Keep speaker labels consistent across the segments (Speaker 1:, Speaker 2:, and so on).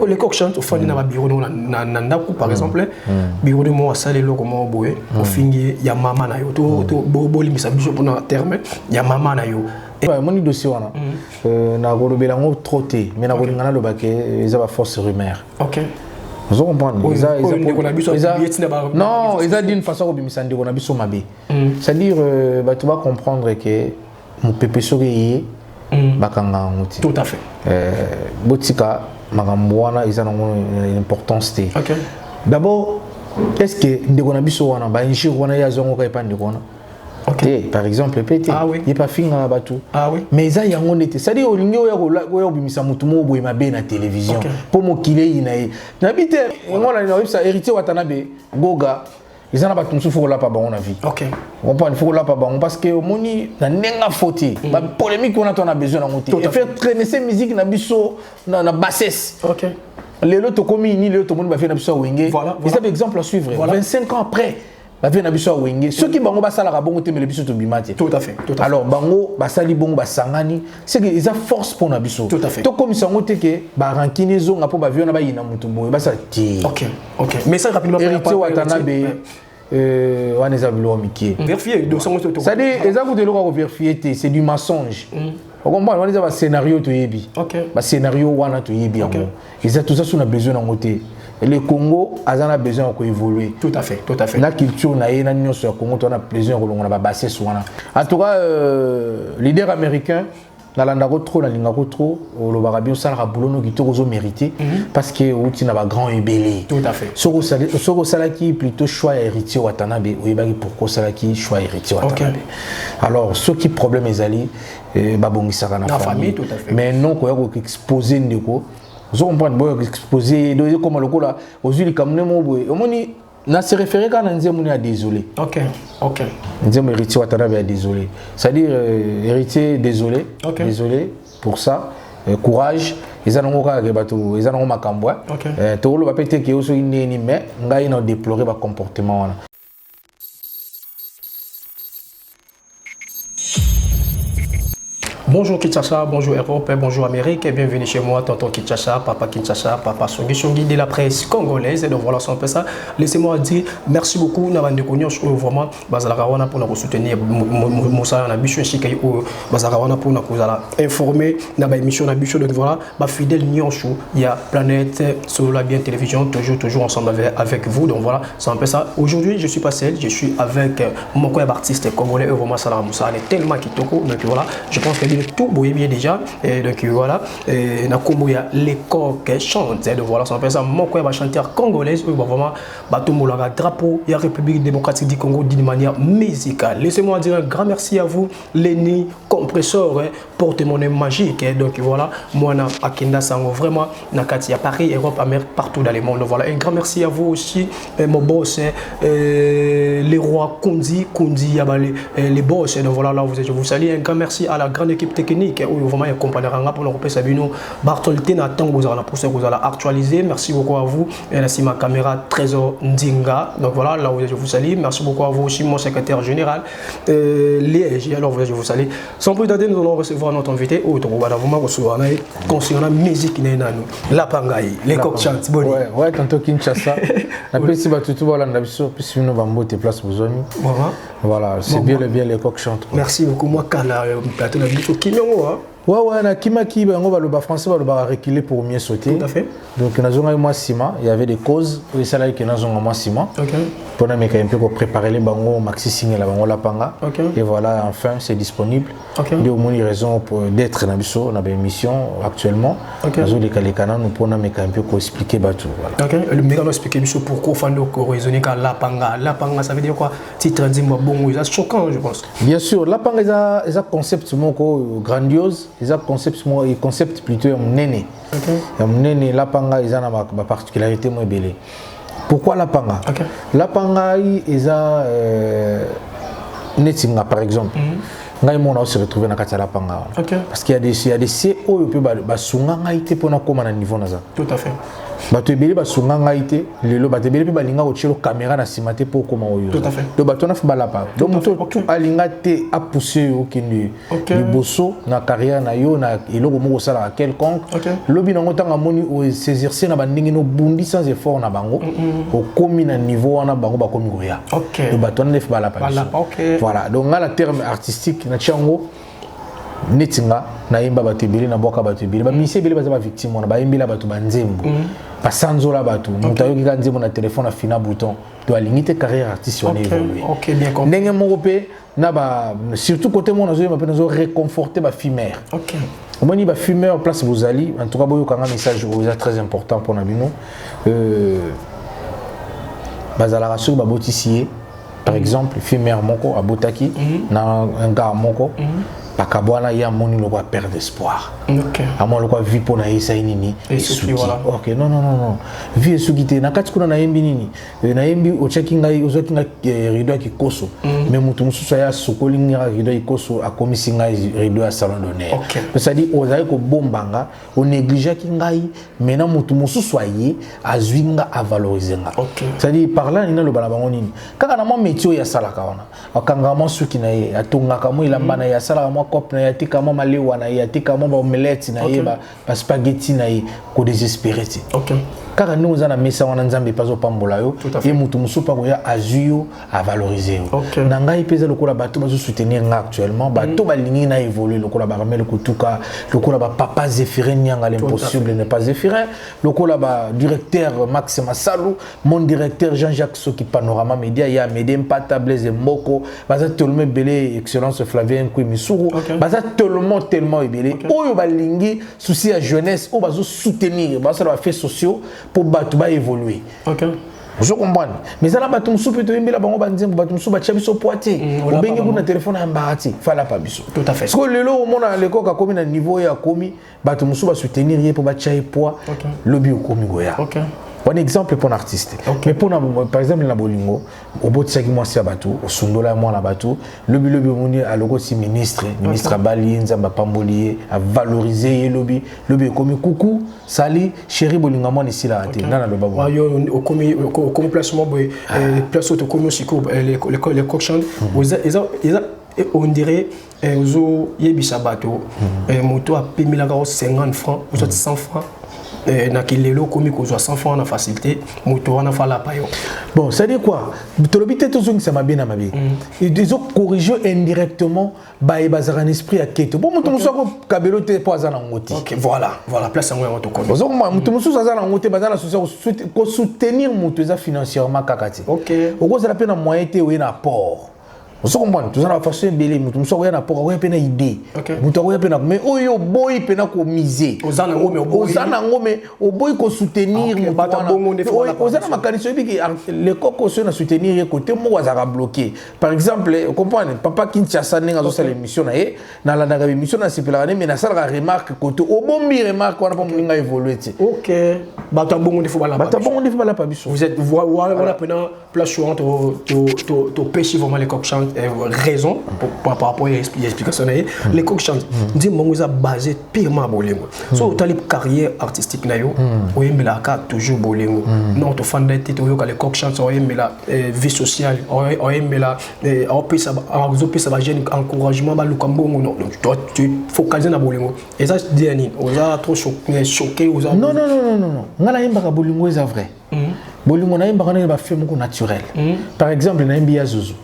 Speaker 1: les coq chantent au fond de la bureau nandaku par exemple bureau de moi ça les locaux moi boé au fingi ya mama na yo to boli misabiso pour na terme ya mama na yo
Speaker 2: mon dossier wana na golobela ngo troté mais na golingana lo baké ils ont force rumeur.
Speaker 1: OK.
Speaker 2: Vous comprenez? Non, ils ont d'une façon qu'on a biso mabe. C'est-à-dire tu vas comprendre que mon pépé sourié bakanga ngoti.
Speaker 1: Tout à fait.
Speaker 2: Botika magamboana ils ont une importance.
Speaker 1: OK.
Speaker 2: D'abord, est-ce que ndekona biso wana ba injure wana ya zongo ka epande kona? OK. Par exemple, pété. Il pas finga na batu.
Speaker 1: Ah oui.
Speaker 2: Mais ça y a ngone te. C'est-à-dire olingi oya obimisa mutu mo boye mabe na télévision. Pour mo kile inae. Na bité ngona na websa héritier watanabe goga. Ils en a pas tout faut là pas bon na vie.
Speaker 1: OK.
Speaker 2: On pas il faut là pas bon parce que moni na nenga fauté. Ba polémique on a besoin na monter. Et faire traîner ces musiques na biso na bassesse.
Speaker 1: OK.
Speaker 2: Les autres commis ni les autres monde ba faire na biso wenge.
Speaker 1: Voilà.
Speaker 2: C'est un exemple à suivre. 25 ans après la vie na biso wenge ceux qui bango basala ka bongo te mais le biso to bimati.
Speaker 1: Tout à fait.
Speaker 2: Alors bango basali bongo basangani c'est que ils a force pour na biso.
Speaker 1: Tout à fait.
Speaker 2: To comme ça ngote que ba rankine zo ngapo ba viona ba yina mutu boye basa ti.
Speaker 1: OK. OK. Mais ça rapidement
Speaker 2: héritier watanabe wana za bilo mikie.
Speaker 1: Vérifier de son auto.
Speaker 2: Ça dit les avou de l'eau vérifier c'est du mensonge. On comprend on a un scénario to yebi.
Speaker 1: OK.
Speaker 2: Ba scénario wana to yebi yango. Ils a tout ça sur na besoin ngote. Et le Congo a besoin d'évoluer.
Speaker 1: Tout à fait, tout à fait.
Speaker 2: La culture na yena nyo sur Congo on a besoin de la basse soana. En tout cas leader américain na landako trop na lingako trop le barabio ça la boulot no qui tozo mérité parce que outi na ba grand ébélé.
Speaker 1: Tout à fait.
Speaker 2: Soko salaki plutôt choix héritier Watanabe ou yebaki pourquoi salaki choix héritier Watanabe. Alors ce qui problème ezali babongisa kana
Speaker 1: famille tout à fait.
Speaker 2: Mais non ko yako exposer ndeko vous comprenez exposé comme le là aux huiles comme ne moboy omoni na se référer quand nzemuni a désolé.
Speaker 1: OK. OK.
Speaker 2: Nzemu héritier Watanabe a désolé. C'est-à-dire héritier désolé.
Speaker 1: Okay.
Speaker 2: Désolé pour ça. Courage. Ils ont encore bateau, ils ont makambo.
Speaker 1: OK.
Speaker 2: To lo ba pété que oso ni mais ngai na déplorer ba comportement wana.
Speaker 1: Bonjour Kinshasa, bonjour Europe, bonjour Amérique et bienvenue chez moi, tonton Kinshasa, papa Songi de la presse congolaise. Et donc voilà, c'est un peu ça. Laissez-moi dire merci beaucoup, Navande Konyos, vraiment, Bazalarawana pour nous soutenir, Moussa, Nabichou, Chikai, Bazalarawana pour nous informer, Naba émission, Nabichou, donc voilà, fidèle Nyonchou, il y a Planète, Solo Bien Télévision, toujours ensemble avec vous. Donc voilà, c'est un peu ça. Aujourd'hui, je suis pas seul, je suis avec mon collègue artiste congolais, vraiment Salah Moussa, elle est tellement kitoko, donc voilà, je pense que tout boye bien déjà et donc voilà et na kombo ya les coqs chantent donc voilà ça s'appelle ça mon quoi chanteur congolaise vraiment bateau molanga drapeau ya République démocratique du Congo d'une manière musicale. Laissez-moi dire un grand merci à vous Lenny compresseur porte-monnaie magique donc voilà moi na Akenda Sango vraiment na kati ya Paris Europe Amérique partout dans le monde. Voilà un grand merci à vous aussi mon boss les rois Kundi ya les boss donc voilà là je vous salue un grand merci à la grande équipe technique où vraiment accompagner pour nous repérer Sabino Bartholté Nathan vous allez pour ça vous allez actualiser. Merci beaucoup à vous et là c'est ma caméra Trésor Ndinga donc voilà là où je vous salue. Merci beaucoup à vous aussi mon secrétaire général Liège. Alors je vous salue sans plus tarder nous allons recevoir notre invité autre vraiment recevoir concernant musique la pangaï les coq chantent
Speaker 2: ouais tantôt Kinshasa après si batutu voilà na biso puis nous va monter place besoin voilà c'est bien les coq chantent.
Speaker 1: Merci beaucoup moi kala plateau na biso kinyongo
Speaker 2: ouais na kimaki bango baloba français baloba reculer pour mieux sauter.
Speaker 1: Tout à fait.
Speaker 2: Donc nazonga moi ciment il y avait des causes et ça là que nazonga moi ciment.
Speaker 1: OK.
Speaker 2: Pour na meka un peu pour préparer les bango maxi signer la bango la panga.
Speaker 1: OK.
Speaker 2: Et voilà enfin c'est disponible.
Speaker 1: OK.
Speaker 2: Il y a au moins une raison pour d'être na biso na émission actuellement.
Speaker 1: OK.
Speaker 2: Nazo les kalekana nous pour na meka un peu pour expliquer batou voilà.
Speaker 1: OK. Le mega nous expliquer biso pourquoi fando ko raisonner ka la panga ça veut dire quoi titre nzimba bongo c'est choquant je pense.
Speaker 2: Bien sûr la panga est un concept moko grandiose. Ils ont concept plutôt mnene.
Speaker 1: OK.
Speaker 2: Mnene la panga ils ont ma particularité moins belle. Pourquoi la panga?
Speaker 1: OK.
Speaker 2: La panga ils ont netinga par exemple. Ngai mona se retrouver na kati la panga.
Speaker 1: OK.
Speaker 2: Parce qu'il y a des CO peut ba sunga ngai te pona koma na niveau na ça.
Speaker 1: Tout à fait.
Speaker 2: bato ebele basunga ngai te lelo bato ebele mpe balinga kotia caméra na nsima te mpo okoma oyo donc bato wana fe balapa donc moto alinga te apousse yo okende liboso na carrière na yo na eloko moko osalaka quelconque lobi nango ntango amoni oexerce na bandenge no obundi sans effort na bango okomi na niveau wana bango bakomi koya donc bato wana nde fe balapa voilà donc nga na terme artistique na tia yango netinga na yemba bato ebele na bwaka bato ebele bamisi ebele baza bavictime wana bayembela bato banzembo basanzola bato moto ayoki ka nzembo na telefone afina bouton to alingi te carrière artiste wana évolue ndenge moko mpe na surtout côté mo nazoyeba mpe nazo réconforter bafumeur omoni bafumeur place bozali en tout cas boyokanga message oyo eza très important mpona bino bazalaka soki babotisi ye par exemple fumeur moko abotaki na un gars moko bakabwana ya moni loko perdre d'espoir amon loko vie pona yesa nini esuki OK non vie esuki te na kati kuna na yembi nini na yembi ocheki ngai ozaki ngai rideau ki koso mais mutu mususu ya sokoli ngira rideau koso akomisi ngai rideau ya salon d'honneur ça dit ozali ko bombanga o négliger ki ngai mais na mutu mususu aye azwinga a valoriser nga ça dit parlant ina lo bala bango nini kaka na mo métier ya salaka wana akanga mo suki na ye atongaka mo ilamba na ya salaka mo cop na yatika mo malewa na yatika mo ba omelette na ye ba spaghetti na ye ko désespéré ti car nous on a mis ça on nzambe pas au pambola yo et mutu musupa ko ya azuyo à valoriser na ngai pesa lokola bato bazo soutenir nga actuellement bato balingi na évoluer lokola ba ramel kutuka lokola ba papa Zéphirin Nyanga l'impossible n'est pas Zéphirin lokola ba directeur Max Masalou mon directeur Jean-Jacques Soki Panorama Média ya Medem Pata Blaise Mboko baza tellement belé excellence Flavien Koumisuru baza tellement belé oyo balingi souci à jeunesse o bazo soutenir baza ba fait sociaux pour battre ba évoluer je comprends mais ça là bato musupe to yembela bango banzembo bato musuba chabiso poité obengi kuna téléphone ya mbati fala pa biso
Speaker 1: tout à fait
Speaker 2: parce que lelo au mona le koka komi na niveau ya komi bato musuba soutenir ye pour ba chai poids lobby komi goya un exemple pour un artiste mais pour par exemple na bolingo obotisaki mwasi ya bato osundola mwana bato lobi moni aloko si ministre abali nzamba pamboli a valoriser ye lobi komi kuku sali chéri bolinga mwana isila ate nana loba bo
Speaker 1: yo okomi placement boy place auto komi siko les cochons on dirait ozo yebisa bato moto a pemila 50 francs ou 100 francs na kilelo komi ko 100 francs na facilité moto wana fala pa yo
Speaker 2: bon ça dit quoi tolobi te tozongi ça m'a bien à ma vie ils ont corrigé indirectement ba e bazara en esprit à keto bon moto muso ko kabelo te po azana ngoti
Speaker 1: OK voilà place ngo moto ko
Speaker 2: bozo ko moto muso azana ngoti bazana ko soutenir moto za financièrement kakati
Speaker 1: OK
Speaker 2: oko ça la peine moyen te we na port vous comprenez tout ça na façon belé mutu muso ya na poko ya pena idée mutu ya pena mais oyo boy pena ko miser
Speaker 1: ozana
Speaker 2: ngome o boy ko soutenir ozana makaniso biki le koko so na soutenir côté mo wazaka bloqué par exemple vous comprenez papa Kinshasa nenga zo sala émission na ye na la daga émission na sipela mais na sala remarque côté o bombi remarque wana pour ninga évoluer ti
Speaker 1: OK bata bongo ndi fubala
Speaker 2: pa biso
Speaker 1: vous êtes voilà pena place suivante to pêcher vraiment les coqs chantent raison par rapport à l'explication les coqs chantent dit mongoza basé purement à bolingo so tali carrière artistique na yo oyembela ka toujours bolingo non to fanda tete yo ka les coqs chantent oyembela vie sociale oyembela opesa azopesa ba jeune encouragement ba lukambongo non donc toi tu focaliser na bolingo et ça dernier oza trop choqué oza
Speaker 2: non ngala yemba ka bolingo est vrai bolingo na yemba kana ba fait moko naturel par exemple na yembi ya Zouzou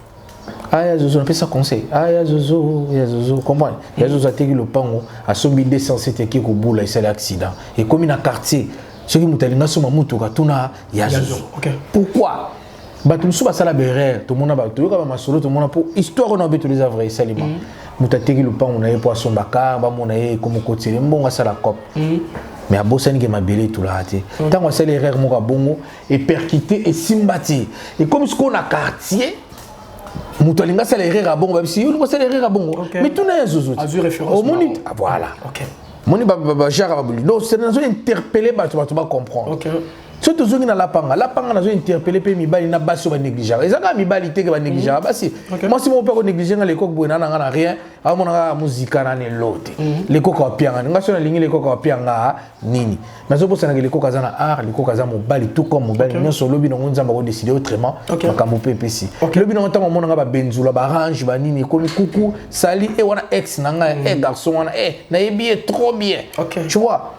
Speaker 2: aya Zouzou on appelle ça conseil aya Zouzou comment ya Zouzou a tegi le pango a sombi 207 qui ko bula c'est l'accident et comme na quartier ce qui mutalinga soma mutu ka tuna ya Zouzou pourquoi bato musu basala berere to mona bato yoka ba masolo to mona pour histoire on a beto les avrais salima mutategi le pango na ye poisson baka ba mona ye comme côté mbonga sala cop mais à Bossani qui m'a belé tout là tant on sait l'erreur mon bongo et percuté et symbati et comme ce qu'on a quartier mutolinga sala erreur à bongo si on sait l'erreur à bongo mais tout n'a Zouzou
Speaker 1: azur référence
Speaker 2: au moni voilà OK moni ba jara ba boli donc c'est dans interpeller ba tu vas comprendre
Speaker 1: OK
Speaker 2: surtout zongi na lapanga na zo interpeller pe mibali na baso ba négliger ezaka mibali te ke ba négliger basi moi si mon père négliger na l'écoque boina na rien a mona musique na ne lote l'écoque wa pianga nga so na lingi l'écoque wa pianga nini na zo bosa na l'écoque azana art l'écoque azana mobali tout comme mobali nyonso lobi na nzamba ko décider autrement makambo pepesi lobi na ntango mona nga ba benzula ba range ba nini komi kuku sali e wana ex na nga garçon wana na yebi trop bien tu vois.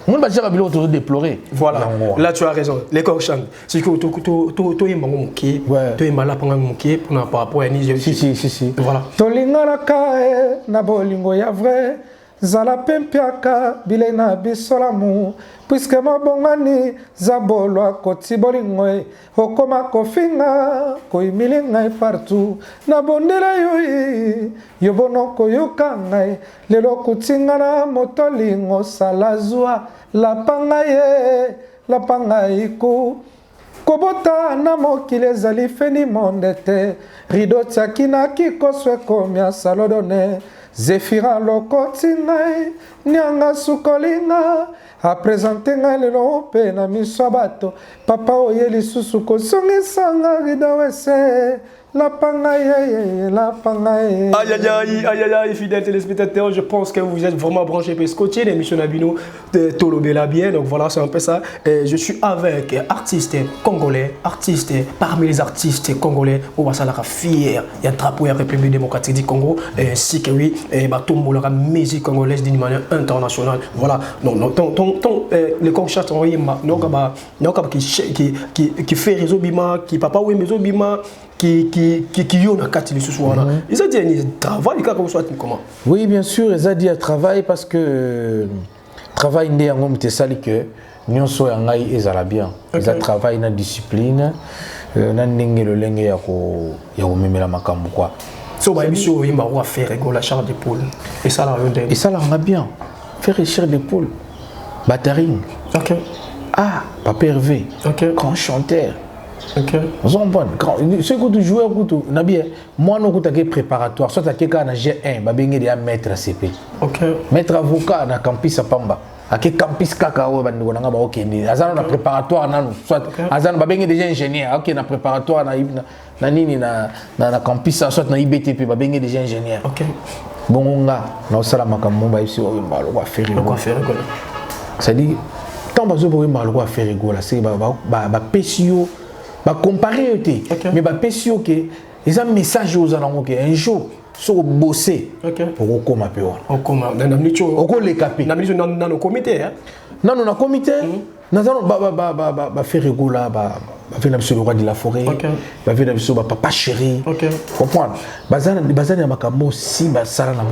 Speaker 2: On va dire que tu déplorer.
Speaker 1: Voilà, là tu as raison. Les corps chantent. C'est que tu es mon qui, tu es malade pendant mon qui pour n'a pas pour Niger.
Speaker 2: Si.
Speaker 1: Voilà.
Speaker 3: Tolingana kae na bolingo ya vrai. Zala pempiaka bilena bisolamu puisque mabongani zabolwa koti bolingwe okoma kofinga koimilinga partout na bondela yoi yobono koyoka ngai lelo kutingana motolingo salazwa lapanga iku kobota na mokili ezali feni monde te rido tiakina kikoswe komia salodone Zéphira lokoti ngai nyanga sukolinga a présenter ngai lelo pe na miso bato papa oye lisusu kosongisa nga ridawese la pangaye.
Speaker 1: Aïe, fidèles téléspectateurs, je pense que vous êtes vraiment branchés pour scotcher l'émission Nabino de Tolobela bien. Donc voilà, c'est un peu ça. Et je suis avec artistes congolais, artistes parmi les artistes congolais. On va s'en fier. Il y a un drapeau de la République démocratique du Congo, ainsi que oui, et tout la musique congolaise d'une manière internationale. Voilà. Donc, les conchats sont qui fait réseau bima, qui papa oui maison bima. Qui ont un quartier ce soir là. Ils ont dit un travail comment?
Speaker 2: Oui, bien sûr, ils ont dit un travail parce que travail n'est en homme sali que nous sommes en aïe et bien. Ils ont travaillé dans la discipline, dans le lengue ya ko memela makambu quoi.
Speaker 1: So ba biso yimba wa faire la charge d'épaule. Et ça là on
Speaker 2: et ça là on a bien. Faire charge d'épaule. Batarine.
Speaker 1: OK.
Speaker 2: Ah, Papa Hervé.
Speaker 1: OK.
Speaker 2: Grand chanteur.
Speaker 1: OK.
Speaker 2: Ce que tu joues, moi, nous avons préparatoire. Soit tu as un G1, tu as maître ACP.
Speaker 1: OK.
Speaker 2: Maître avocat dans campus à Pamba. Avec campus Kakao, tu as un préparatoire. Soit tu as déjà ingénieur. Ok, na préparatoire na campus, soit na IBTP, tu as déjà ingénieur.
Speaker 1: OK.
Speaker 2: Bon, on a faire. C'est-à-dire, tant que tu as faire rigoler, c'est que bah comparer mais bah pesio que ils ont un message aux alentours que un jour sur bosser pour comment péor
Speaker 1: on comment dans la minute
Speaker 2: on les caper
Speaker 1: dans le comité
Speaker 2: non le comité nous allons bah faire rigoler bah faire monsieur le roi de la forêt bah faire monsieur bah papa chéri comprendre bazana ya makambo si bah sala na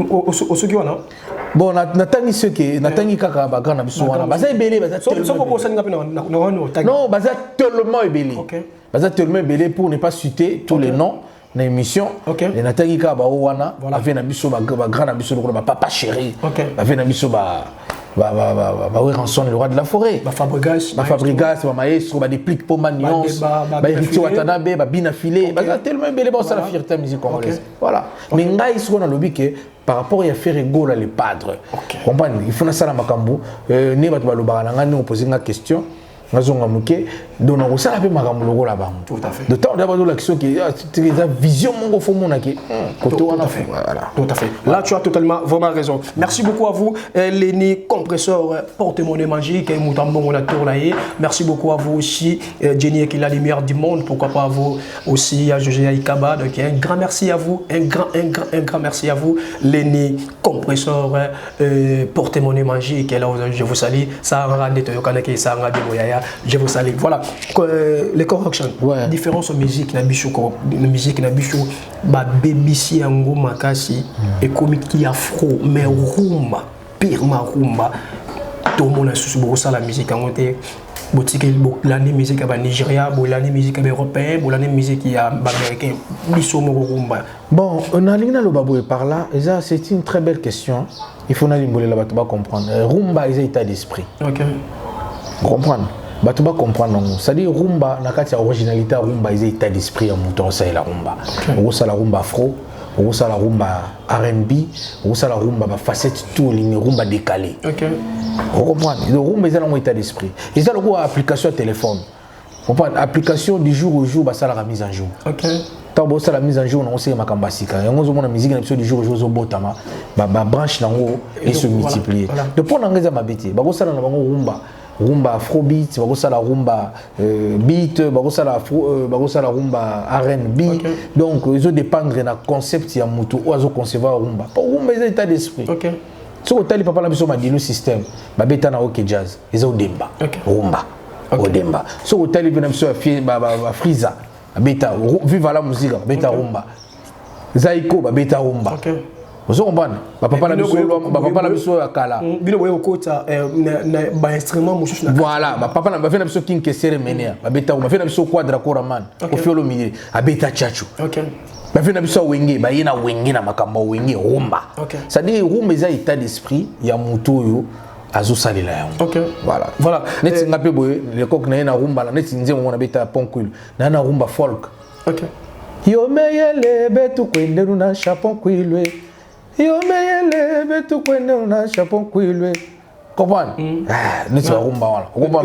Speaker 1: au soki wana
Speaker 2: bon natangi ce que natangi kaka ba grand biso wana baza ebele baza non baza tellement ebele baza tellement ebele pour ne pas citer tous les noms na émission et natangi kaka ba wana avec na biso ba grand na biso ba papa chéri avec na biso ba rançon le roi de la forêt
Speaker 1: ba Fabrigas
Speaker 2: ba maestro ba déplique pour maniance ba héritier Watanabe ba bina filé baza tellement ebele ba ça la fierté musique congolaise voilà mais ngai ce qu'on a lobby que par rapport à faire rigoler les padres. Comprendre, il faut ça la makambu. Ne va pas le baranga, nous poser une question. Nazonga muke, donc on ça la pe makambu logo là-bas.
Speaker 1: Tout à fait.
Speaker 2: De temps d'abord la question qui la vision mon faut mon aki.
Speaker 1: Tout à fait. Voilà. Tout à fait. Là tu as totalement vraiment raison. Merci beaucoup à vous Lenny compresseur porte-monnaie magique et Moutambo on a tourné. Merci beaucoup à vous aussi Jenny qui est la lumière du monde. Pourquoi pas à vous aussi à José Ikaba. Donc un grand merci à vous, un grand merci à vous Lenny compresseur porte-monnaie magique et là je vous salue. Ça rend des toyokanaki ça rend des moyaya. Je vous salue. Voilà. Les corrections. Différence en musique, la musique, la bichou, ma BBC en makasi et comique qui afro, mais rumba, pire ma rumba. Tout le monde a sous la musique en côté. L'année musique à Nigeria, l'année musique européenne, l'année musique américaine.
Speaker 2: Bon, on a l'ingénieur Lobaboué par là, et ça c'est une très belle question. Il faut là-bas comprendre. Rumba, ils ont état d'esprit.
Speaker 1: Ok.
Speaker 2: Comprendre. Tu vas comprendre. C'est-à-dire rumba, na kati originalité rumba, ils ont état d'esprit en mouton ça et la rumba. On ça la rumba afro, ça la rumba R&B, ça la rumba facette tout ligne rumba décalé.
Speaker 1: OK.
Speaker 2: Vous comprenez? Le rumba est dans état d'esprit. Et ça le coup application téléphone. Vous comprenez? Application du jour au jour ça la mise en jour.
Speaker 1: OK.
Speaker 2: Tant que ça la mise en jour on sait makamba sika. Et on a musique du jour au jour zo botama ba branche nango et se multiplier. De pour n'engagez ma bêtise. Ba ça la rumba afrobeat, ba la rumba beat, ba la rumba R&B. Donc ils ont dépendre d'un concept ya mutu ou azo concevoir rumba. Pour rumba c'est état d'esprit.
Speaker 1: OK.
Speaker 2: Si vous avez pas la mission de système, ba beta na OK jazz, ils ont demba. Rumba. Odemba. Si vous avez la mission Friza, beta viva la musique, beta rumba. Zaiko beta rumba.
Speaker 1: OK.
Speaker 2: Vous comprenez? Papa la mission à Kala.
Speaker 1: Bino boye okota ba instrument mususu na.
Speaker 2: Voilà, papa na fait la mission King Kesere Menea, beta rumba, fait la mission Quadra Koraman, au fiolo milieu, beta chachu.
Speaker 1: OK.
Speaker 2: Ba fait la mission wenge, ba yena wenge na makamba wenge rumba. Ça dit rumba est état d'esprit, ya mutoyo azo salela yango.
Speaker 1: OK.
Speaker 2: Voilà. Neti ngape boye le coq na na rumba, neti nzemo mona beta ponkul, na rumba folk.
Speaker 1: OK.
Speaker 3: Yo meyele betu kwende na chapon kwilwe. Yo meyele betu kwende na chapon kwilwe.
Speaker 2: Comprendre? Ah, neti rumba wala. Rumba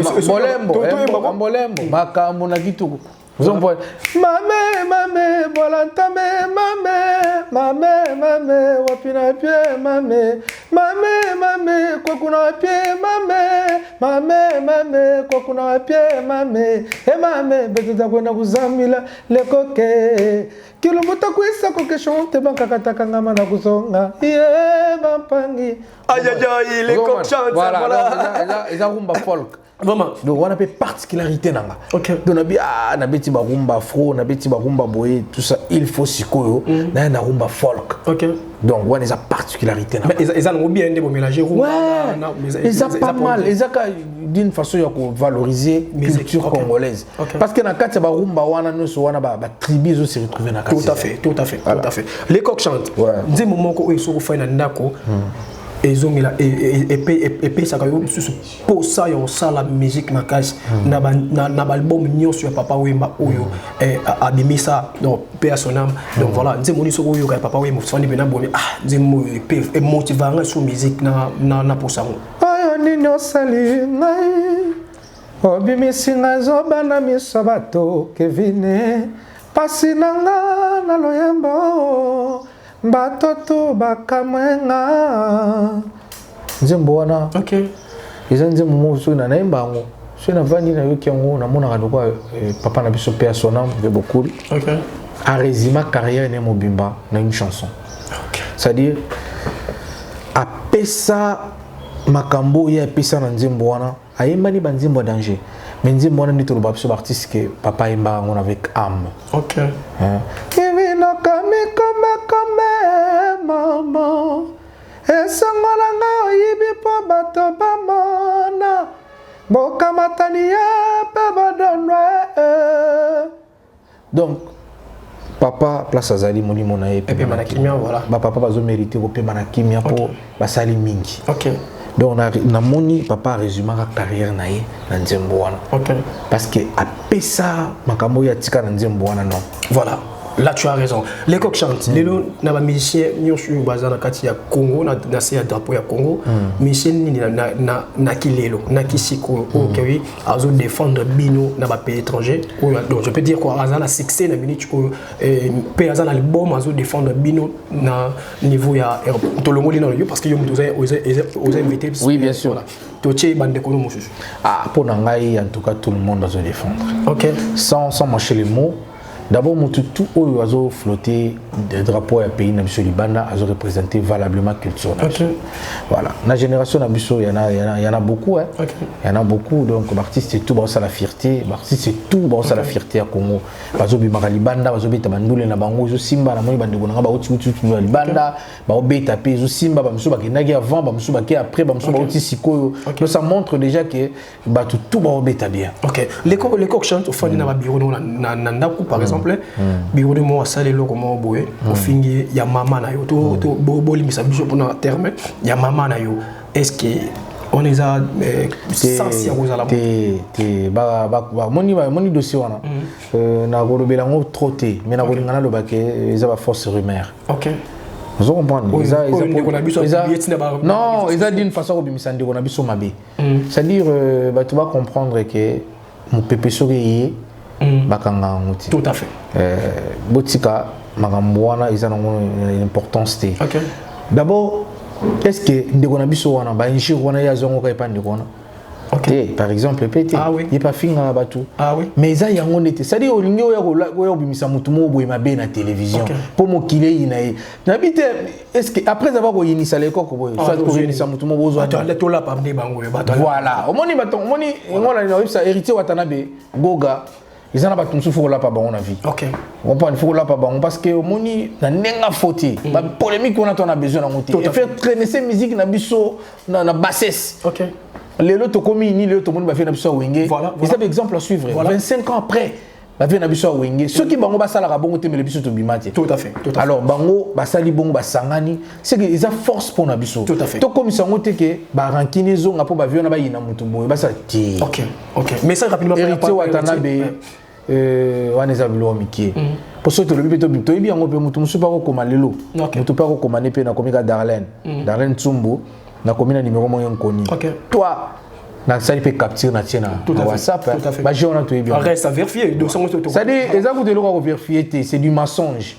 Speaker 2: mbolembo, makambo na kituko. Vous en voyez?
Speaker 3: Mame, bolantame, mame, wapina pie, mame, kokuna pie, mame, kokuna pie, mame, betuta kwenda kuzamila, lekoke, kilumuta kuisa koke shonte, bankakataka ngama na kusonga, bampangi.
Speaker 1: Aïe, les coq chantent,
Speaker 2: voilà. Ils ont rumba folk.
Speaker 1: Vraiment.
Speaker 2: Donc on a particularité nanga.
Speaker 1: OK.
Speaker 2: Donc na beti ba rumba afro, na beti ba rumba boye, tout ça il faut sikoyo, na rumba folk.
Speaker 1: OK.
Speaker 2: Donc on a des particularités nanga.
Speaker 1: Mais ils ont bien de mélanger rumba.
Speaker 2: Ils ont pas mal, ils ont d'une façon ya ko valoriser la culture congolaise. Parce que na kati ba rumba wana no so wana ba tribu zo se retrouver na kati.
Speaker 1: Tout à fait. Les coqs chantent. Ndi moment ko eso ko fa na ndako. Ezongela et ça quand pour ça on sent la musique makasi na album nyo sur papa wemba oyo abimisa donc paix à son âme donc voilà nzemoni so oyo ka papa wemba fandi bena bomi nzemo et motivanga sur musique na pour ça
Speaker 3: ayo nino sali ngai obimisi ngazo bana misabato kevine pasinanga na loyembo batoto bakamwenga nzembo wana.
Speaker 2: OK. Ils ont nzembo mo so na naimba ngo so na vandi na yoki ngo na mona ka dokwa papa na biso paix à son âme ve beaucoup.
Speaker 1: OK.
Speaker 2: A résumé carrière ne mobimba na une chanson.
Speaker 1: OK.
Speaker 2: C'est-à-dire a pesa makambo ya pesa na nzembo wana ayemba ni banzembo danger. Mais nzembo wana ndito ba biso artiste que papa emba ngo avec âme.
Speaker 1: OK.
Speaker 3: Maman, esangolanga oyibi po bato bamona bokamatania pe badonwe.
Speaker 2: Donc papa place azali molimo na ye
Speaker 1: pe manakimia voilà.
Speaker 2: Ba papa bazo mériter ko pe manakimia po basali mingi.
Speaker 3: OK.
Speaker 2: Donc na moni papa résumé la carrière na ye na nzembo wana.
Speaker 1: OK.
Speaker 2: Parce que a pesa makambo ya tika na nzembo wana non.
Speaker 1: Voilà. Là tu as raison. Les coqs chantent. Les gens na ba musicien nyonso baza na kati ya Congo na ya drapeau ya Congo. Musicien ni na kilelo na kisiko OK oui azo défendre bino na ba pays étranger. Donc je peux dire quoi aza na succès na minute ko pe aza na album azo défendre bino na niveau ya tolongoli na yo parce que yo aux invité.
Speaker 2: Oui bien sûr.
Speaker 1: Voilà. Toche bande kono mususu.
Speaker 2: Ah pour ngai en tout cas tout le monde azo défendre.
Speaker 1: OK.
Speaker 2: Sans mâcher les mots. D'abord, tout oiseau flotté des drapeaux à pays Nabisso Libanda a représenté valablement culture.
Speaker 1: Okay.
Speaker 2: Voilà. La génération Nabisso, il y en a beaucoup. Hein.
Speaker 1: Okay.
Speaker 2: Il y en a beaucoup. Donc, l'artiste c'est tout, ça la fierté. L'artiste c'est tout, ça la fierté à Congo. Bazo Bimara Libanda, Bazo Beta Bandoule na Bango, Zo Simba, na Moni Bandegonanga, Baouti Libanda, Bao Beta Pe, Zo Simba, Bamsou Bakenagi avant, Bamsou Baké après, Bamsou Baouti Siko. Donc, ça montre déjà que tout Bao Beta bien.
Speaker 1: Ok. Les coqs chantent au fond de bureau na par exemple. Bureau de moi ça les locaux moi boye au fingi ya mama na yo to boli misa biso pour na terme ya mama na yo est-ce que on les a sans
Speaker 2: moni dossier wana na golobela ngo troté mais na golingana lo baké ils ont force rumeur.
Speaker 1: OK.
Speaker 2: Vous comprenez? Non, ils ont d'une façon que ça on a biso mabé. C'est-à-dire tu vas comprendre que mon pépé souri bakanga ngoti.
Speaker 1: Tout à fait.
Speaker 2: Botika makambo wana ils ont une importance.
Speaker 1: OK.
Speaker 2: D'abord, est-ce que ndeko na biso wana ba injure wana ya zongo ka epande kona? OK. Par exemple, pété.
Speaker 1: Ah oui.
Speaker 2: Il pas finga batu.
Speaker 1: Ah oui.
Speaker 2: Mais ça y a on était. C'est-à-dire olingi oya obimisa mutu mo boye mabe na télévision. Pour mo kile inaye. N'habite est-ce que après avoir ko initier l'école ko boye soit ko initier mutu mo bozo.
Speaker 1: Attends, to la pa mne bango yo bato.
Speaker 2: Voilà. Omoni baton, omoni ngola na ça héritier Watanabe Goga. Ils en ont pas tout souffert là pas bon la vie.
Speaker 1: OK.
Speaker 2: On prend il faut là pas bon parce que omoni na nenga fauté. Ba polémique on a besoin na monter. Et faire traîner ces musiques na biso na bassesse.
Speaker 1: OK.
Speaker 2: Les autres commis ni les autres monde va faire na biso wenge.
Speaker 1: Voilà.
Speaker 2: Et ça exemple à suivre. 25 ans après va faire na biso wenge. Ceux qui bango ba sala bongo te mais le biso to bimati.
Speaker 1: Tout à fait.
Speaker 2: Alors bango ba sali bongo ba sangani, c'est que ils a force pour na biso.
Speaker 1: Tout à fait.
Speaker 2: To comme sango te que ba rankine zo ngapo ba viona ba yina mutu boy ba sa ti.
Speaker 1: OK. OK. Mais ça rapidement
Speaker 2: héritier Watanabe wana eza bilo mikie. Pour ça to le bito bito ebi yango pe mutu musu pa ko koma lelo. Mutu pa ko koma ne pe na komika Darlene. Darlene Tsumbo na komina numéro moyen koni. Toi na sali pe capture na tiena na WhatsApp. Ba jona to ebi.
Speaker 1: Reste à vérifier donc ça
Speaker 2: ça dit eza ko te lo ko vérifier c'est du mensonge.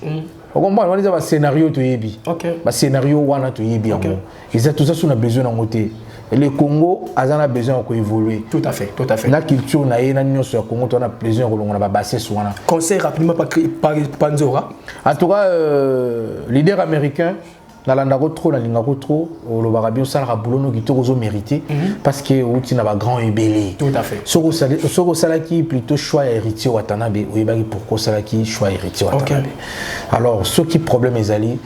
Speaker 2: On comprend on a un scénario to ebi. Ba scénario wana to ebi yango. Ils ont tout ça sur na besoin na ngote. Le Congo a besoin d'évoluer.
Speaker 1: Tout à fait, tout à fait.
Speaker 2: La culture na yena nyonso ya Congo on a besoin de la basser sur wana.
Speaker 1: Conseil rapidement par Panzora.
Speaker 2: En tout cas leader américain na landako trop na lingako trop le barabio sala boulono qui to mérité parce que outi na ba grand ébélé.
Speaker 1: Tout à fait.
Speaker 2: Soko salaki plutôt choix héritier Watanabe ou ibaki pourquoi salaki choix héritier Watanabe. Alors ce qui problème ezali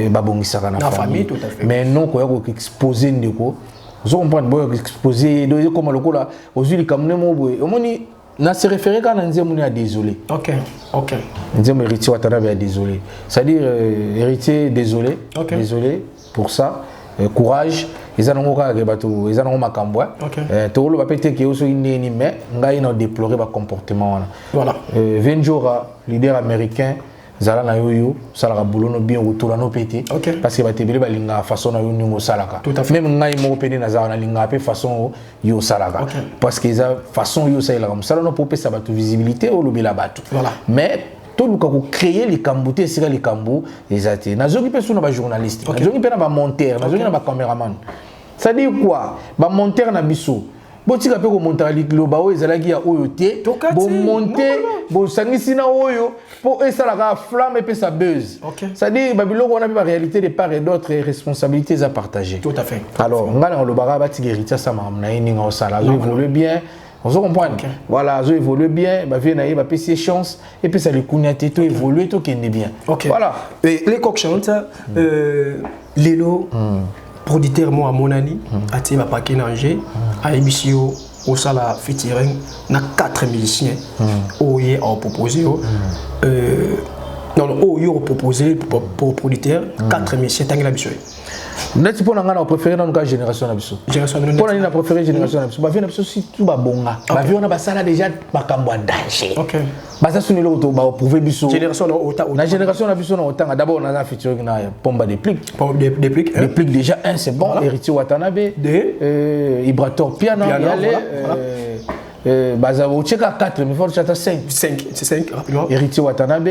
Speaker 2: babongisaka na famille
Speaker 1: tout à fait.
Speaker 2: Mais non ko exposer ndeko vous comprenez exposé comme le coup là aux huiles comme au moni na se référer quand on dit mon désolé.
Speaker 1: OK. OK.
Speaker 2: On dit héritier Watanabe est désolé. C'est-à-dire héritier désolé. Désolé pour ça. Courage. Ils en ont ka bato, ils en ont makambo. To lo ba pété que oso ni mais ngai na déplorer ba comportement wana.
Speaker 1: Voilà.
Speaker 2: Venjora leader américain zala na yoyo salaka boulono bien autour no pété parce que ba tebele ba linga façon na yo ningo salaka même ngai mo pété na zala na linga pe façon yo salaka parce que za façon yo salaka comme ça no popé ça ba tu visibilité au lobela batu mais tout le ko créer les camboutés sira les cambou exacté na zoki pe suna ba journaliste na zoki pe na ba monteur na zoki na ba caméraman ça dit quoi ba monteur na biso botika pe ko monter liloba o ezalaki ya oyo te bo monter bo sangisi na oyo pour esa la flamme et puis ça buzz. Ça dit Babylone on a la réalité de part et d'autres responsabilités à partager.
Speaker 1: Tout à fait.
Speaker 2: Alors on a le bara bati héritier ça m'a amené au salaire évolue bien. On se comprend. Voilà, ça évolue bien, ba vient na ba PC chance et puis ça le kunyate tout évoluer tout qui est bien.
Speaker 1: Voilà. Et les coq chantent Lelo producteur moi mon ami ati ba paquet nanger à émission au sala featuring na 4 musiciens oye a proposé non oye a proposé pour producteur 4 musiciens tangi la biso
Speaker 2: net pour nga na préféré dans la génération na biso pour na préféré génération na biso ba vient na biso si tout ba bonga ba vient na ba sala déjà makambo danger ba ça sunelo to ba prouver biso
Speaker 1: génération
Speaker 2: na génération na biso na otanga d'abord on a featuring na pomba des plics déjà un c'est bon héritier Watanabe Ibrator Piana Bazavo Tcheka 4 mais faut chata 5
Speaker 1: c'est 5 rapidement
Speaker 2: héritier Watanabe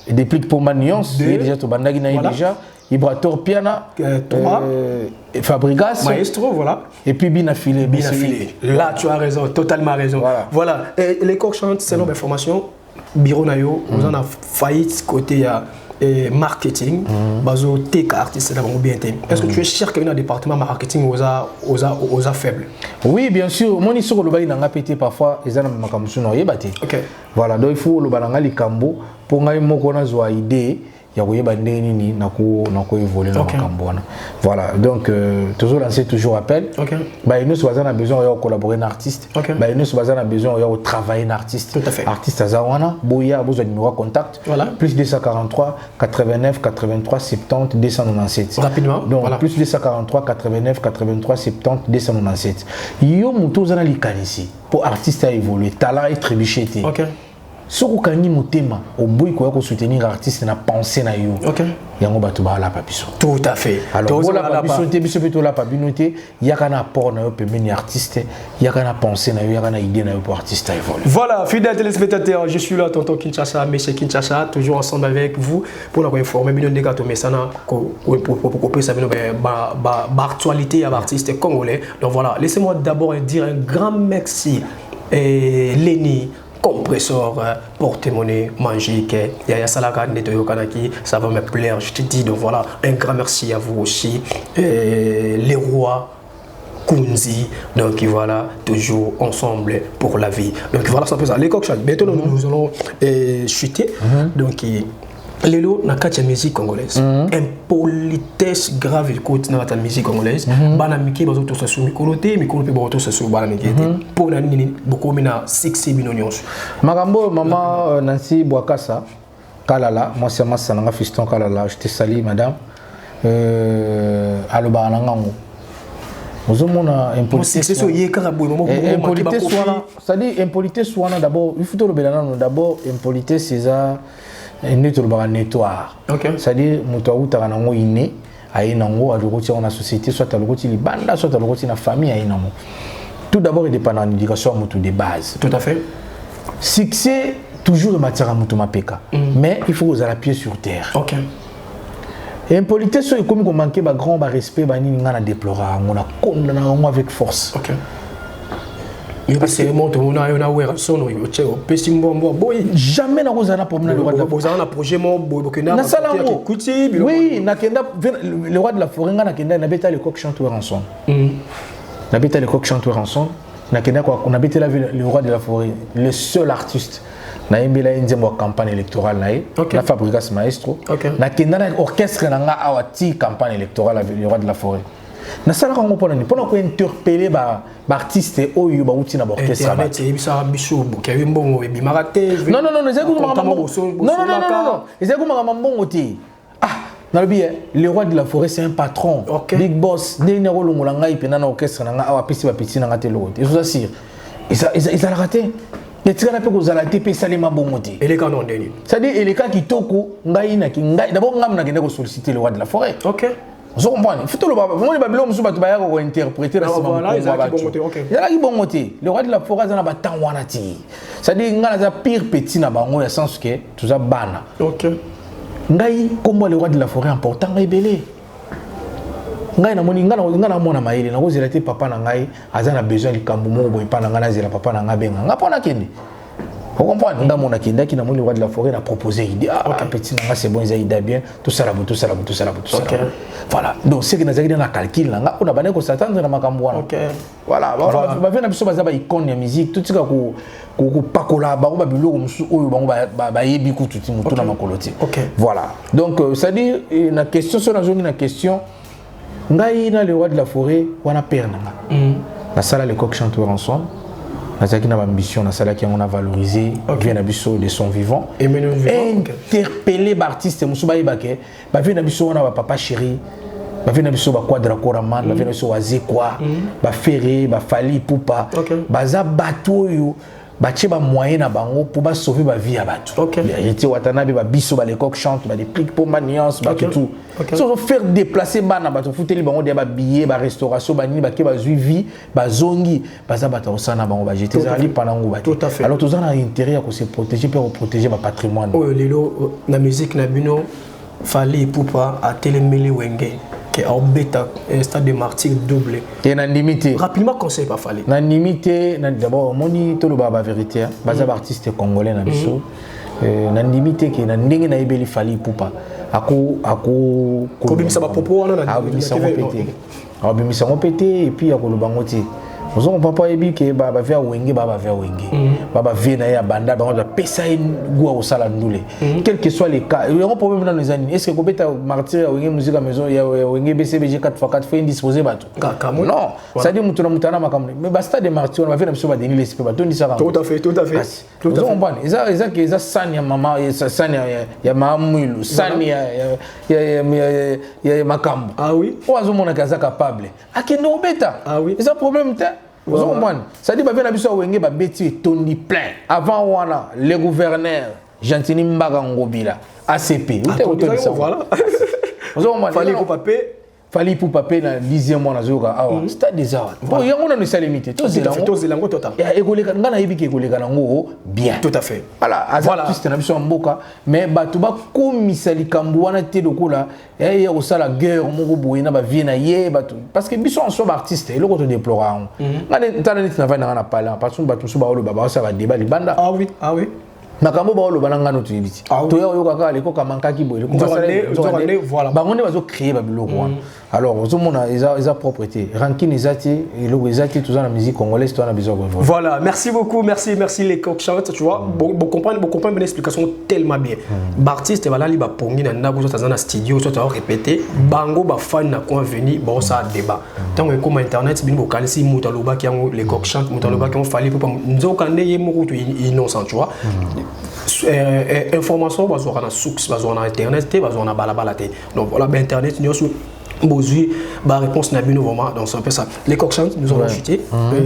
Speaker 2: des plics pour nuance déjà to bandagi na déjà Ibrator Piana
Speaker 1: 3
Speaker 2: Fabrigas
Speaker 1: Maestro voilà
Speaker 2: et puis Binafilé.
Speaker 1: Là tu as raison, totalement raison. Voilà. Et les coqs chantent selon mes formations bureau nayo on en a failli côté marketing bazo tech artiste là bien est-ce que tu es sûr qu'il y a un département marketing aux faibles?
Speaker 2: Oui bien sûr mon histoire le bail n'a pété parfois ils ont makamsu no yebate. Voilà donc il faut le balanga likambo pour ngai moko na zo idée ya koyeba ndenge nini nako évoluer na makambo wana. Voilà, donc toujours lancer toujours appel. Bah nous sommes a besoin de collaborer avec un artiste. Bah nous sommes a besoin de travailler un artiste.
Speaker 1: Tout à fait.
Speaker 2: Artiste azawana, boya besoin de numéro contact.
Speaker 1: Voilà.
Speaker 2: Plus 243 89 83 70 297.
Speaker 1: Rapidement.
Speaker 2: Donc
Speaker 1: voilà.
Speaker 2: plus 243 89 83 70 297. Yo muto zana likanisi pour artiste à évoluer, talent et trébucher.
Speaker 1: OK.
Speaker 2: Si vous avez un thème, au bout de soutenir l'artiste, na pensée na yo.
Speaker 1: OK.
Speaker 2: Yango batu ba la papiso.
Speaker 1: Tout à fait.
Speaker 2: Alors voilà papiso te biso plutôt la papinoté, il y a kana apport na yo pemeni artiste, il y a kana pensée na yo, il y a kana idée na yo pour artiste à évoluer.
Speaker 1: Voilà, fidèles téléspectateurs, je suis là tonton Kinshasa, monsieur Kinshasa, toujours ensemble avec vous pour la informer millions de gâteaux mais ça na pour ça actualité à l'artiste congolais. Donc voilà, laissez-moi d'abord dire un grand merci et Lenny compresseur, porte-monnaie magique, Yaya Salaka, Netoyo Kanaki, ça va me plaire, je te dis. Donc voilà, un grand merci à vous aussi. Les rois Kunzi, donc voilà, toujours ensemble pour la vie. Donc voilà, ça fait ça. Les coqs, bientôt nous allons chuter. Donc Lelo na katia musique congolaise. Impolitesse grave écoute na ta musique congolaise. Bana miki bazo to sa sou mikoloté, mikoloté bazo sa sou bana miki. Pour na nini beaucoup mina 6 millions.
Speaker 2: Magambo maman Nancy Boakassa Kalala, moi c'est ma sananga fiston Kalala, je te salue madame. Aloba nangango. Ozomona impolitesse.
Speaker 1: C'est yé karabou moment
Speaker 2: impolitesse soana, c'est-à-dire impolitesse soana d'abord, il faut to le belana d'abord impolitesse c'est ça. Nettoir. C'est-à-dire que nous avons une la société, soit à l'Ibanda, soit à la famille. Tout d'abord, il dépend de l'éducation de base.
Speaker 1: Tout à fait.
Speaker 2: Succès, toujours matière à Moutoumapeka. Mais il faut que vous ayez la pied sur terre. Et impolitesse, c'est comme manquer de grand respect, on a déploré, on a condamné avec force.
Speaker 1: Parce que
Speaker 2: jamais na kozana pour le roi de la forêt. Oui, le roi de la forêt na beta le coq chanteur ensemble. Na beta le coq chanteur ensemble. Na beta le roi de la forêt, le seul artiste. Na embela nzembo campagne électorale na Fabrigas Maestro. Na kenda na orchestre na nga awati campagne électorale avec le roi de la forêt. Na sala kango pona ni pona ko interpeller ba artiste oyo ba uti na orchestre ba
Speaker 1: ebisa biso bokewe mbongo ebimarate
Speaker 2: non ezako mbongo non ezako mbongo ti nalobi le roi de la forêt c'est un patron big boss ndenge ko longola ngai pena na orchestre na nga awa pisi ba piti na ngate lokote ezo sir ils a raté mais tu as ko zala te pe salima mbongo ti
Speaker 1: et les canons deni
Speaker 2: ça dit et les cas kitoko ngai na ki ngai d'abord ngam na kende ko solliciter le roi de la forêt. Vous comprenez? Il faut tout le monde. Moi, les Babylons, je vais interpréter la le roi de la forêt, il a battu Wanati. C'est-à-dire qu'il y a pire petit dans le sens que tout ça bana. Comme le roi de la forêt important, il est belé. Ngai na moni ngana mona maile na kozela te papa na ngai azana besoin de kambumo boy pa na ngana zela papa na ngabenga ngapona kende. Vous comprenez? Nga mona kende ki na moni le roi de la forêt a proposé idée petit na c'est bon ils a bien tout ça. Voilà. Donc c'est que nous avons un calcul là on a bané ko s'attendre na makambo wana. Voilà, ba vena biso baza ba icône ya musique tout tika ko pakola ba ba biloko musu oyo bango ba yebi ku tuti mutu na makoloti. Voilà. Donc ça dit na question sur la question ngai na le roi de la forêt wana père nanga na sala les coqs chanteurs ensemble na zaki na ambition na sala qui on a valorisé vient na biso de son vivant et interpeller artiste musu ba yebake ba vient na biso wana ba papa chéri ba vient na biso ba quadra koraman ba vient na biso wazekwa ba ferré ba fali pupa baza bato yo batie ba moyen na bango pour ba sauver ba vie ya bato. Héritier Watanabe ba biso ba les coqs chantent ba des pliques pour maniance ba tout. So faire déplacer bana bato futeli bango de ba billet ba restauration ba ni ba ke ba zui vie ba zongi baza bata osana bango ba jeter zali panango ba. Alors tous on a intérêt à se protéger pour protéger ba patrimoine.
Speaker 1: Oh lelo na musique na bino fali pupa a télémeli wenge. En bêta, un stade de martyr doublé.
Speaker 2: Et na limité.
Speaker 1: Rapidement, conseil pas fallu.
Speaker 2: Na limité, d'abord, moni tout le baba vérité. Baza artiste congolais na biso. Na limité que na ndenge na ebeli fali pupa. Ako.
Speaker 1: Kobim ça va popo on a.
Speaker 2: Abimi ça pété. Abimi ça pété et puis ako le bangoti. Vous on papa ebi que baba via wenge baba via wenge baba vient na ya banda ba pesa goua au sala ndule quel que soit les cas il y a un problème dans les années est-ce que kobeta martyr wenge musique à maison ya wenge BCBG 4x4 fait indisposé bato non ça dit mutuna mutana makamne mais basta de martyr on va faire biso ba denir l'esprit bato ndisa
Speaker 1: tout à fait
Speaker 2: vous comprenez ça que ça sanya mama sanya ya mamwilu sanya ya makambo
Speaker 1: ah oui
Speaker 2: oazo mona kaza capable akende obeta
Speaker 1: ah oui
Speaker 2: c'est un problème vous comprenez ça dit ba vient na biso wenge ba beti tondi plein avant wana le gouverneur Gentini Mbaga Ngobila ACP
Speaker 1: voilà
Speaker 2: fallait pour papier fallait pour papier na 10e mois na zoka awa stade des arts bon yango na sa limité to zelango
Speaker 3: total
Speaker 2: ya ekoleka ngana yebi ke ekoleka nango bien
Speaker 1: tout à fait
Speaker 2: voilà artiste na biso mboka mais bato ba komisa likambo wana te lokola ya osala guerre moko boye na ba vie na ye bato parce que biso en soi artiste eloko to déplorer ngana tana nit na va na pala parce que bato so ba olo baba ça va débat libanda
Speaker 1: ah oui
Speaker 2: makambo ba olo bana ngano tuyibiti to ya yoka ka leko kamankaki boye leko
Speaker 1: voilà
Speaker 2: ba ngone bazo créer ba biloko alors ozo mona eza propreté ranking ezati eloko ezati tout ça la musique congolaise to na besoin de
Speaker 1: voilà merci beaucoup merci les coq chantent tu vois bon comprendre une explication tellement bien l'artiste va là li ba pongi na ndako zo tazana studio zo ta répéter bango ba fan na ko venir bon ça débat tant que comme internet bin vocal si mutaloba ki les coq chantent mutaloba ki on fallait pour nzokande ye moko to innocent tu vois information bazwa na source bazwa na internet te bazwa na balabala te donc voilà ben internet nyoso bozui ba réponse na bino vraiment donc c'est un peu ça les coq chantent nous avons chuté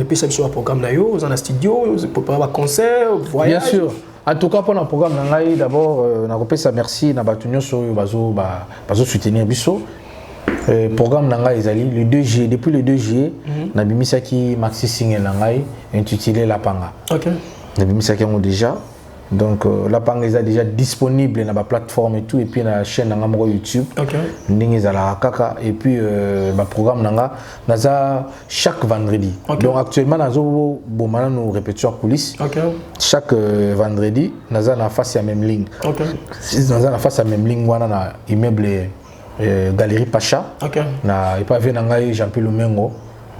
Speaker 1: puis ça sur un programme na yo dans un studio pour pas concert voyage
Speaker 2: bien sûr en tout cas pour le programme na ngai d'abord na kopesa merci na batu nyoso bazo soutenir biso programme na ngai ezali le 2 juillet depuis le 2 juillet na bimisaki maxi single na ngai intitulé Lapanga
Speaker 1: OK
Speaker 2: na bimisaki ngo déjà. Donc Lapanga est déjà disponible dans la plateforme et tout et puis dans la chaîne dans YouTube.
Speaker 1: OK.
Speaker 2: Kaka et puis le programme naza chaque vendredi.
Speaker 1: Okay.
Speaker 2: Donc actuellement nazo bomana nous répétitions coulisses.
Speaker 1: OK.
Speaker 2: Chaque vendredi naza na face à même ligne.
Speaker 1: OK.
Speaker 2: Naza na face à même ligne wana na immeuble Galerie Pacha.
Speaker 1: OK.
Speaker 2: Na et pas venanga Jean-Pierre Lumengo.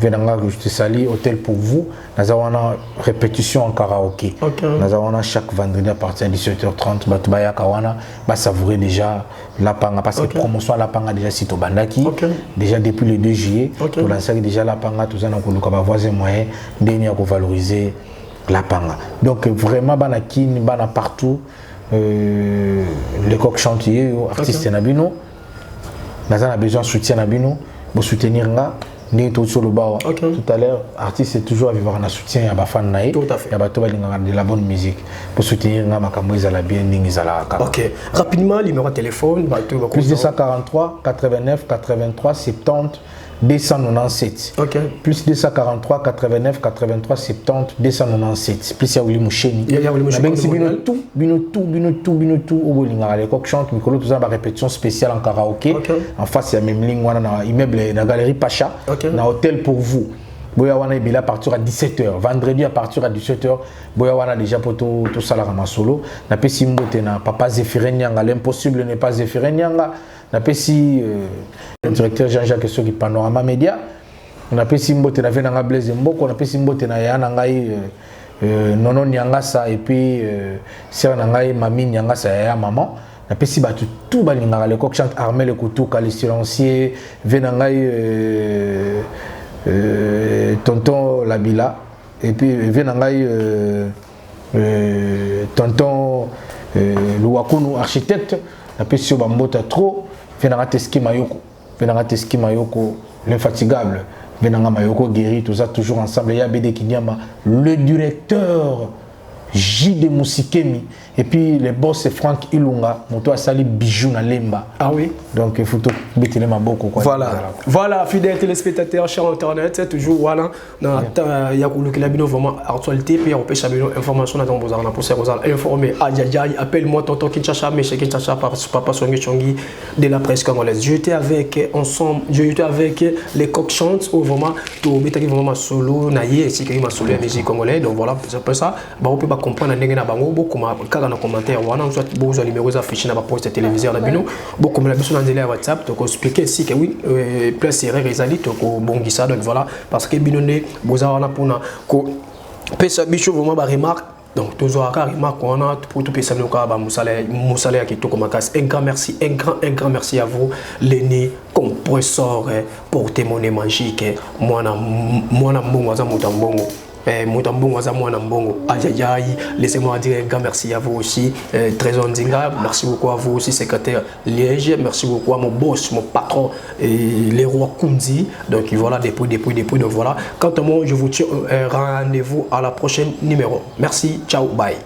Speaker 2: Venanga je te salue hôtel pour vous. Nous avons une répétition en karaoké.
Speaker 1: Okay.
Speaker 2: Nous avons chaque vendredi à partir de 17h30 batubaya kawana ba savourer déjà Lapanga parce que promotion Lapanga déjà sito bandaki déjà depuis le 2 juillet pour lancer déjà Lapanga tout ça na koluka ba voisin moyen ndeni ko valoriser Lapanga. Donc vraiment banakine bana partout les coq chantier artistes nabino. Nous avons besoin de soutien nabino pour soutenir nga. Tout à l'heure, artiste est toujours à vivre un soutien à Bafan Naï.
Speaker 1: Tout à fait.
Speaker 2: De la bonne musique pour soutenir la bien.
Speaker 1: Ok. Rapidement, numéro de téléphone.
Speaker 2: Plus 243 89 83 70 297.
Speaker 1: Ok.
Speaker 2: Plus 243 89 83 70 297. Plus Yaouli Moucheni. Tout. Au Bolinga, les coq chantent, Mikolo, tout ça, ma répétition spéciale en karaoké. En face, il y a même ligne, on a immeuble, la galerie Pacha. Un hôtel pour vous. Boyawana est à partir à 17h. Vendredi à partir à 17h. Boyawana déjà pour tout ça la solo. Na pesi mbote na papa Zéphirin Nyanga. L'impossible n'est pas Zéphirin Nyanga. Na pesi le directeur Jean-Jacques Soki Panorama Média. Na pesi mbote na venanga Blaise Mboko. Na pesi mbote na yana ngai Nono Nyangasa et puis sœur nangai Mami Nyangasa ya maman. Na pesi batu tout balingara le coq chante Armel le couteau le silencieux venangai tonton Labila et puis venangai tonton Louakounou architecte na pesi bambota trop venanga Teski Mayoko l'infatigable venanga Mayoko guéri tout ça toujours ensemble ya BD Kinyama le directeur J de Musikemi et puis le boss c'est Franck Ilunga moto asali bijou na lemba.
Speaker 1: Ah oui.
Speaker 2: Donc il faut tout betele maboko quoi.
Speaker 1: Voilà fidèles téléspectateurs chers internet c'est toujours voilà na ya kulukila bino vraiment actualité puis on peut changer information na tomboza na pour informer ajajaï appelle-moi tonton Kinshasa mais chez Kinshasa papa Songi Chongi de la presse congolaise. J'étais avec les coq chantent au vraiment to betaki vraiment solo na yé si que ma solo musique congolaise donc voilà c'est un peu ça bah on peut pas comprendre ndenge na bango beaucoup kaka na commentaire wana soit besoin numéros affichés na ba poste téléviseur na bino beaucoup la biso na nzela ya WhatsApp to ko expliquer si que oui plus erreur ezali to ko bongisa donc voilà parce que bino ne boza wana pona ko pesa biso vraiment ba remarque. Donc, toujours à Karima, pour tout personne Moussale qui tout un grand merci, un grand merci à vous, l'aîné, compresseur, porte-monnaie magique, moi, laissez-moi dire un grand merci à vous aussi, Trésor Ndinga, merci beaucoup à vous aussi, secrétaire Liège, merci beaucoup à mon boss, mon patron, les rois Kounzi. Donc voilà, depuis, donc voilà. Quant à moi, je vous tiens rendez-vous à la prochaine numéro. Merci, ciao, bye.